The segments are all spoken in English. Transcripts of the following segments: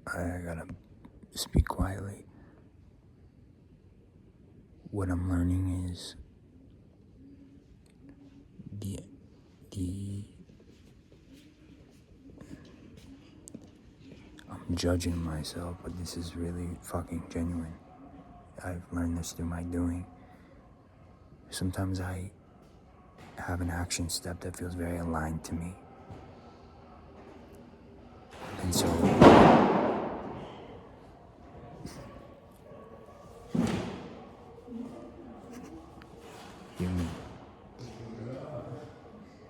I gotta speak quietly. What I'm learning is the the I'm judging myself, but this is really fucking genuine. I've learned this through my doing. Sometimes I have an action step that feels very aligned to me. And so human.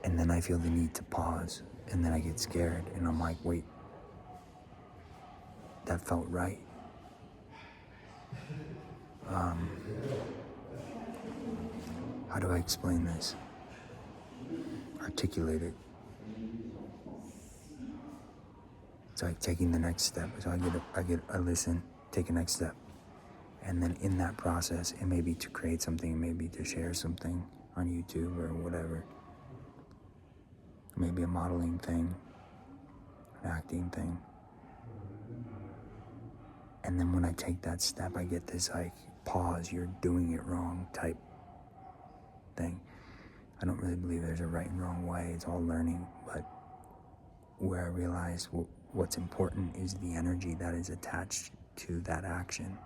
And then I feel the need to pause. And then I get scared and I'm like, wait, that felt right. How do I explain this? Articulate it. It's like taking the next step. So I listen, take a next step. And then in that process, it may be to create something, it may be to share something on YouTube or whatever. Maybe a modeling thing, an acting thing. And then when I take that step, I get this like, pause, you're doing it wrong type thing. I don't really believe there's a right and wrong way. It's all learning. But where I realize what's important is the energy that is attached to that action.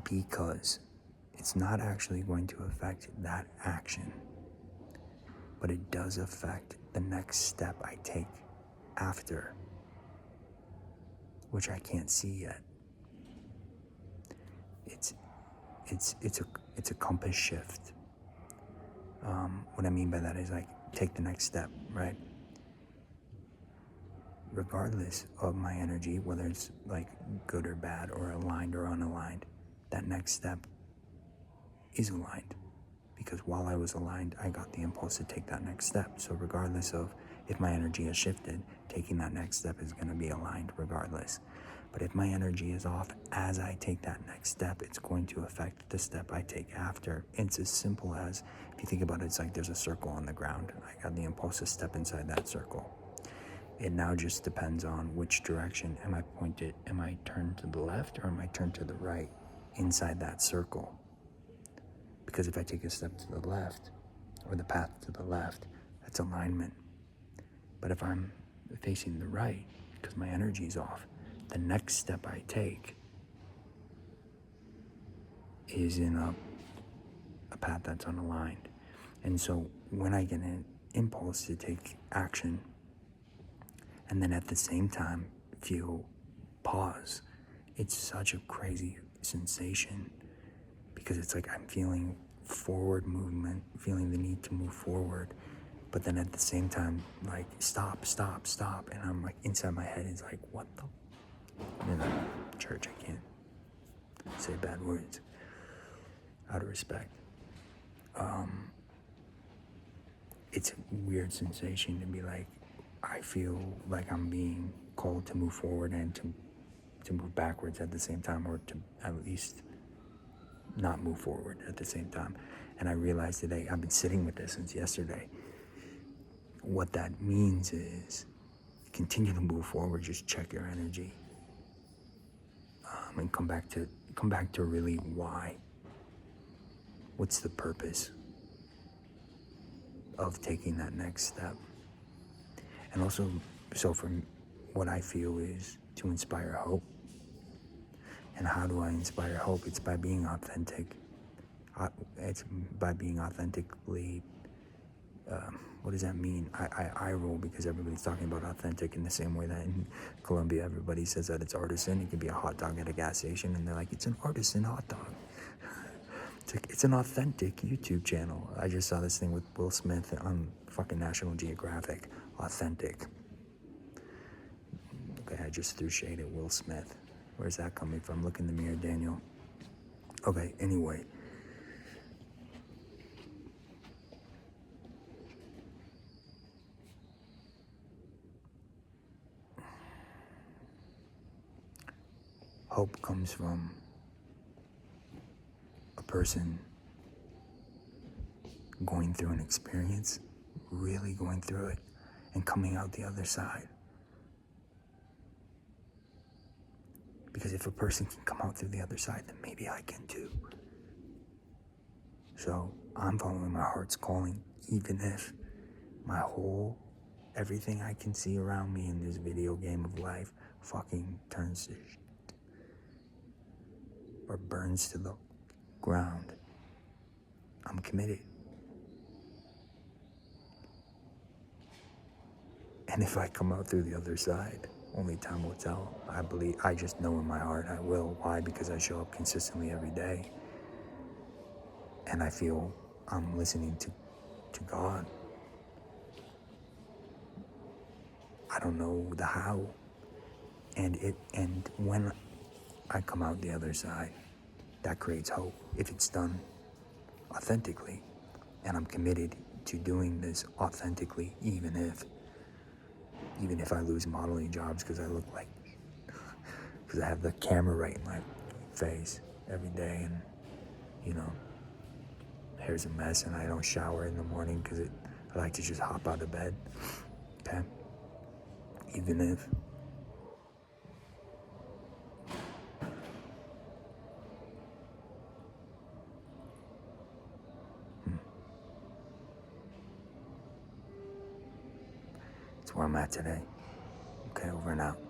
Because it's not actually going to affect that action, but it does affect the next step I take after, which I can't see yet. It's a compass shift. What I mean by that is like take the next step, right? Regardless of my energy, whether it's like good or bad or aligned or unaligned, that next step is aligned. Because while I was aligned, I got the impulse to take that next step. So regardless of if my energy has shifted, taking that next step is going to be aligned regardless. But if my energy is off as I take that next step, it's going to affect the step I take after. It's as simple as, if you think about it, it's like there's a circle on the ground. I got the impulse to step inside that circle. It now just depends on which direction am I pointed. Am I turned to the left or am I turned to the right inside that circle? Because if I take a step to the left, or the path to the left, that's alignment. But if I'm facing the right, because my energy's off, the next step I take is in a path that's unaligned. And so when I get an impulse to take action, and then at the same time feel pause, it's such a crazy sensation. Because it's like I'm feeling forward movement, feeling the need to move forward, but then at the same time, like stop, and I'm like inside my head is like, what the? I'm in a church, I can't say bad words out of respect. It's a weird sensation to be like, I feel like I'm being called to move forward and to move backwards at the same time, or to at least not move forward at the same time. And I realized today, I've been sitting with this since yesterday. What that means is continue to move forward, just check your energy. And come back to really why. What's the purpose of taking that next step? And also, so for what I feel is to inspire hope. And how do I inspire hope? It's by being authentic. It's by being authentically, what does that mean? I roll because everybody's talking about authentic in the same way that in Colombia everybody says that it's artisan. It could be a hot dog at a gas station and they're like, it's an artisan hot dog. It's an authentic YouTube channel. I just saw this thing with Will Smith on fucking National Geographic. Authentic. Okay, I just threw shade at Will Smith. Where's that coming from? Look in the mirror, Daniel. Okay, anyway. Hope comes from a person going through an experience, really going through it, and coming out the other side. Because if a person can come out through the other side, then maybe I can too. So I'm following my heart's calling, even if everything I can see around me in this video game of life fucking turns to shit or burns to the ground. I'm committed. And if I come out through the other side, only time will tell. I just know in my heart I will. Why? Because I show up consistently every day. And I feel I'm listening to God. I don't know the how. And when I come out the other side, that creates hope if it's done authentically. And I'm committed to doing this authentically, even if I lose modeling jobs because I have the camera right in my face every day, and hair's a mess, and I don't shower in the morning because I like to just hop out of bed. Okay, even if it's where I'm at today. Okay, over and out.